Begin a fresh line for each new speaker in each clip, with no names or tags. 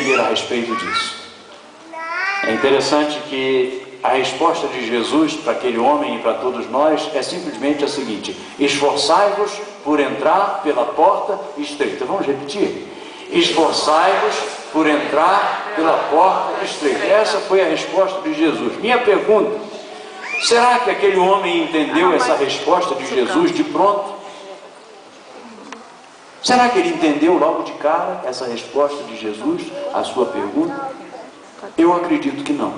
entender a respeito disso. É interessante que a resposta de Jesus para aquele homem e para todos nós é simplesmente a seguinte: esforçai-vos por entrar pela porta estreita. Vamos repetir? Esforçai-vos por entrar pela porta estreita. Essa foi a resposta de Jesus. Minha pergunta: será que aquele homem entendeu essa resposta de Jesus de pronto? Será que ele entendeu logo de cara essa resposta de Jesus à sua pergunta? Eu acredito que não.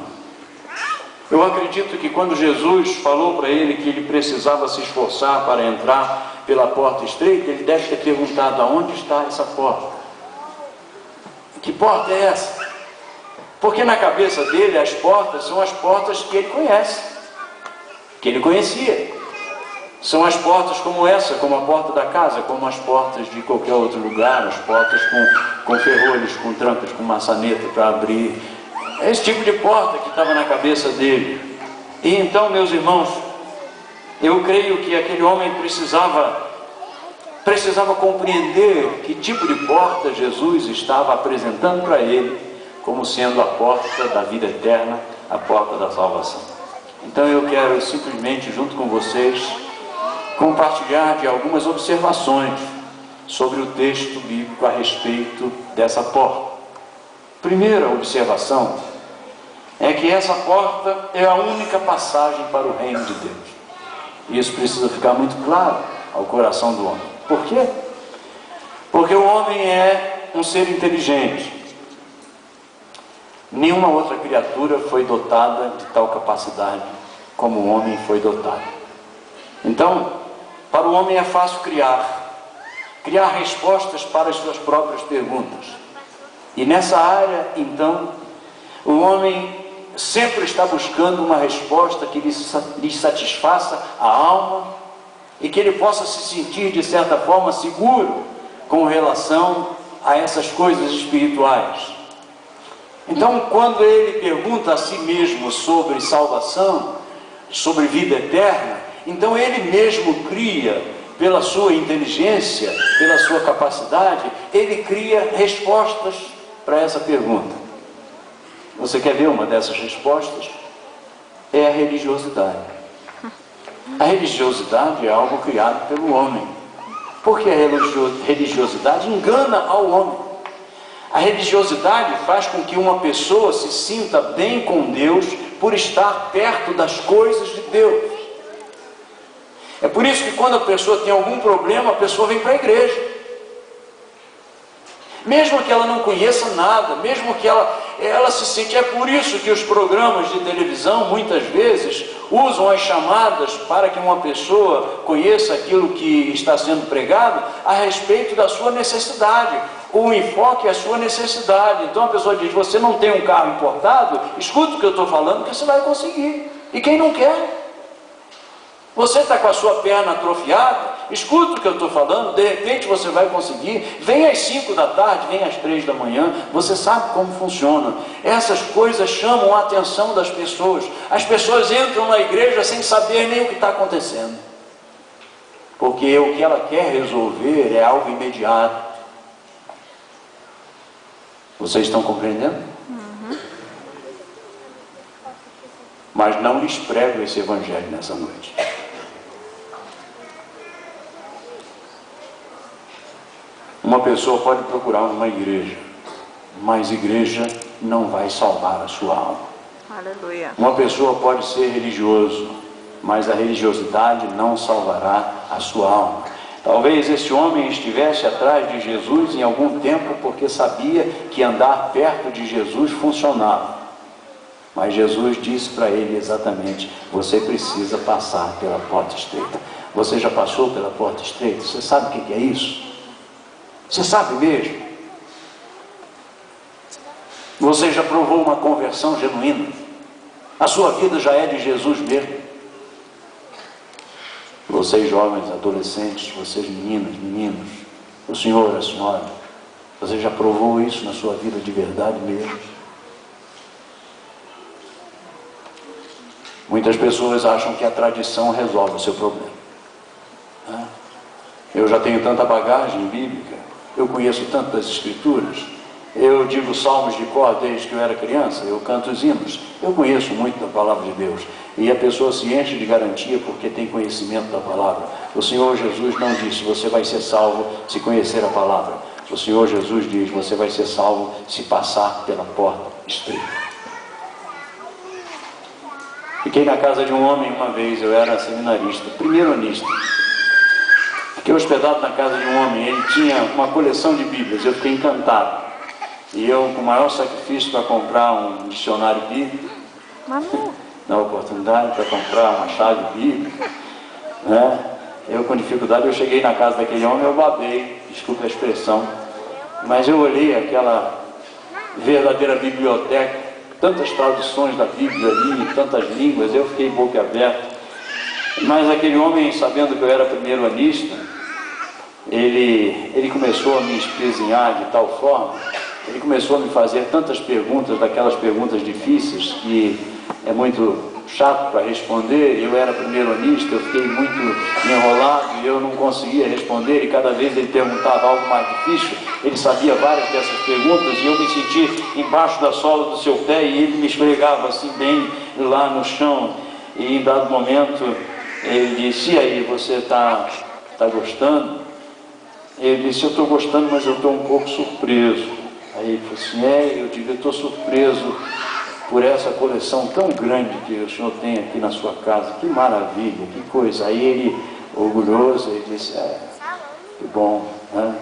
Eu acredito que quando Jesus falou para ele que ele precisava se esforçar para entrar pela porta estreita, ele deve ter perguntado: aonde está essa porta? Que porta é essa? Porque na cabeça dele as portas são as portas que ele conhece, que ele conhecia. São as portas como essa, como a porta da casa, como as portas de qualquer outro lugar, as portas com ferrolhos, com trancas, com maçaneta para abrir. É esse tipo de porta que estava na cabeça dele. E então, meus irmãos, eu creio que aquele homem precisava compreender que tipo de porta Jesus estava apresentando para ele como sendo a porta da vida eterna, a porta da salvação. Então eu quero simplesmente, junto com vocês, compartilhar de algumas observações sobre o texto bíblico a respeito dessa porta. Primeira observação é que essa porta é a única passagem para o reino de Deus. E isso precisa ficar muito claro ao coração do homem. Por quê? Porque o homem é um ser inteligente. Nenhuma outra criatura foi dotada de tal capacidade como o homem foi dotado. Então, para o homem é fácil criar respostas para as suas próprias perguntas. E nessa área, então, o homem sempre está buscando uma resposta que lhe satisfaça a alma e que ele possa se sentir, de certa forma, seguro com relação a essas coisas espirituais. Então, quando ele pergunta a si mesmo sobre salvação, sobre vida eterna, então ele mesmo cria, pela sua inteligência, pela sua capacidade, ele cria respostas para essa pergunta. Você quer ver uma dessas respostas? É a religiosidade. A religiosidade é algo criado pelo homem. Porque a religiosidade engana ao homem. A religiosidade faz com que uma pessoa se sinta bem com Deus por estar perto das coisas de Deus. É por isso que quando a pessoa tem algum problema, a pessoa vem para a igreja. Mesmo que ela não conheça nada, mesmo que ela se sente... É por isso que os programas de televisão, muitas vezes, usam as chamadas para que uma pessoa conheça aquilo que está sendo pregado a respeito da sua necessidade. O enfoque é a sua necessidade. Então a pessoa diz: você não tem um carro importado? Escuta o que eu estou falando, que você vai conseguir. E quem não quer? Você está com a sua perna atrofiada? Escuta o que eu estou falando, de repente você vai conseguir. Vem às 5 da tarde, vem às 3 da manhã, você sabe como funciona. Essas coisas chamam a atenção das pessoas. As pessoas entram na igreja sem saber nem o que está acontecendo. Porque o que ela quer resolver é algo imediato. Vocês estão compreendendo? Mas não lhes prego esse evangelho nessa noite. Uma pessoa pode procurar uma igreja, mas igreja não vai salvar a sua alma.
Aleluia.
Uma pessoa pode ser religioso, mas a religiosidade não salvará a sua alma. Talvez esse homem estivesse atrás de Jesus em algum tempo porque sabia que andar perto de Jesus funcionava. Mas Jesus disse para ele exatamente: você precisa passar pela porta estreita. Você já passou pela porta estreita? Você sabe o que é isso? Você sabe mesmo? Você já provou uma conversão genuína? A sua vida já é de Jesus mesmo? Vocês jovens, adolescentes, vocês meninas, meninos, o senhor, a senhora, você já provou isso na sua vida de verdade mesmo? Muitas pessoas acham que a tradição resolve o seu problema. Eu já tenho tanta bagagem bíblica, eu conheço tanto das escrituras, Eu digo salmos de cor desde que eu era criança, eu canto os hinos. Eu conheço muito da palavra de Deus. E a pessoa se enche de garantia porque tem conhecimento da palavra. O Senhor Jesus não disse, você vai ser salvo se conhecer a palavra. O Senhor Jesus diz, você vai ser salvo se passar pela porta estreita. Fiquei na casa de um homem uma vez, eu era seminarista, primeiro anista. Fiquei hospedado na casa de um homem, ele tinha uma coleção de Bíblias, eu fiquei encantado. E eu, com o maior sacrifício para comprar um dicionário bíblico, na oportunidade para comprar uma chave bíblica, né? Eu com dificuldade, eu cheguei na casa daquele homem, eu babei, desculpa a expressão, mas eu olhei aquela verdadeira biblioteca, tantas traduções da Bíblia ali, tantas línguas, eu fiquei boca aberta. Mas aquele homem, sabendo que eu era primeiro anista, ele começou a me espezinhar de tal forma, ele começou a me fazer tantas perguntas, daquelas perguntas difíceis, que é muito chato para responder. Eu era primeiro anista, eu fiquei muito enrolado e eu não conseguia responder, e cada vez ele perguntava algo mais difícil, ele sabia várias dessas perguntas, e eu me senti embaixo da sola do seu pé, e ele me esfregava assim bem lá no chão, e em dado momento ele disse, e aí, você está gostando? Ele disse, eu estou gostando, mas eu estou um pouco surpreso. Aí ele falou assim, eu digo, eu estou surpreso por essa coleção tão grande que o senhor tem aqui na sua casa, que maravilha, que coisa. Aí ele, orgulhoso, ele disse, que bom, né?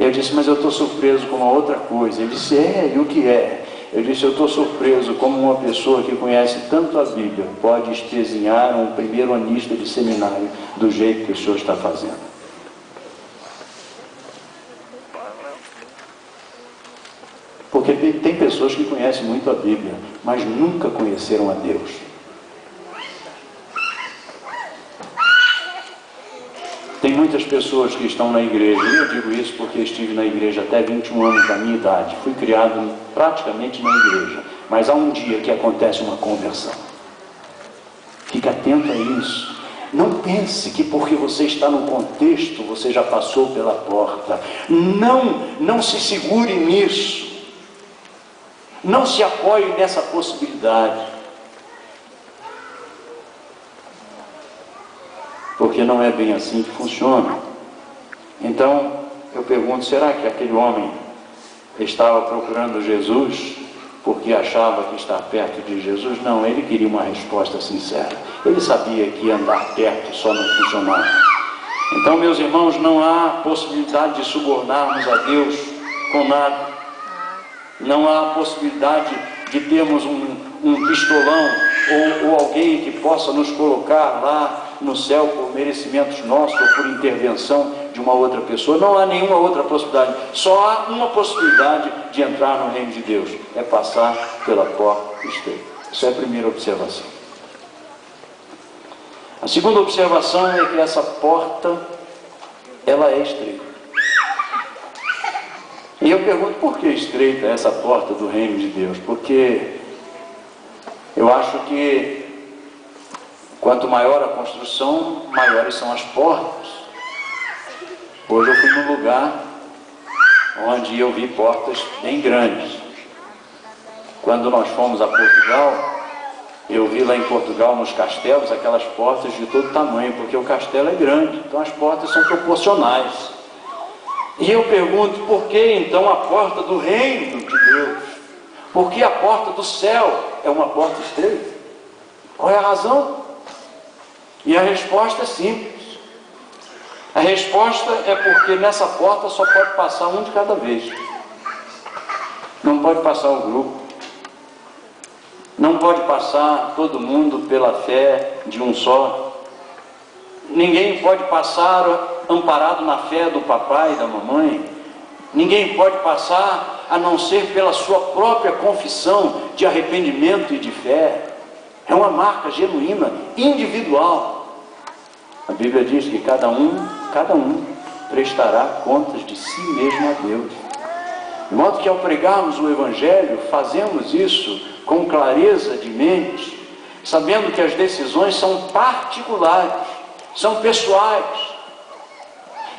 Eu disse, mas eu estou surpreso com uma outra coisa. Ele disse, e o que é? Eu disse, eu estou surpreso como uma pessoa que conhece tanto a Bíblia pode espezinhar um primeiro anista de seminário do jeito que o senhor está fazendo. Porque tem pessoas que conhecem muito a Bíblia, mas nunca conheceram a Deus. Tem muitas pessoas que estão na igreja, e eu digo isso porque estive na igreja até 21 anos da minha idade, fui criado praticamente na igreja, mas há um dia que acontece uma conversão. Fique atento a isso. Não pense que porque você está no contexto, você já passou pela porta. Não se segure nisso. Não se apoie nessa possibilidade. Porque não é bem assim que funciona. Então, eu pergunto, será que aquele homem estava procurando Jesus porque achava que estar perto de Jesus? Não, ele queria uma resposta sincera. Ele sabia que andar perto só não funcionava. Então, meus irmãos, não há possibilidade de subornarmos a Deus com nada. Não há possibilidade de termos um pistolão ou alguém que possa nos colocar lá no céu por merecimentos nossos ou por intervenção de uma outra pessoa. Não há nenhuma outra possibilidade. Só há uma possibilidade de entrar no reino de Deus. É passar pela porta estreita. Essa é a primeira observação. A segunda observação é que essa porta, ela é estreita. E eu pergunto, por que estreita essa porta do reino de Deus? Porque eu acho que quanto maior a construção, maiores são as portas. Hoje eu fui num lugar onde eu vi portas bem grandes. Quando nós fomos a Portugal, eu vi lá em Portugal, nos castelos, aquelas portas de todo tamanho, porque o castelo é grande, então as portas são proporcionais. E eu pergunto, por que então a porta do reino de Deus? Por que a porta do céu é uma porta estreita? Qual é a razão? E a resposta é simples. A resposta é porque nessa porta só pode passar um de cada vez. Não pode passar o grupo. Não pode passar todo mundo pela fé de um só. Ninguém pode passar amparado na fé do papai e da mamãe. Ninguém pode passar a não ser pela sua própria confissão de arrependimento e de fé. É uma marca genuína, individual. A Bíblia diz que cada um prestará contas de si mesmo a Deus. De modo que ao pregarmos o Evangelho, fazemos isso com clareza de mente, sabendo que as decisões são particulares, são pessoais.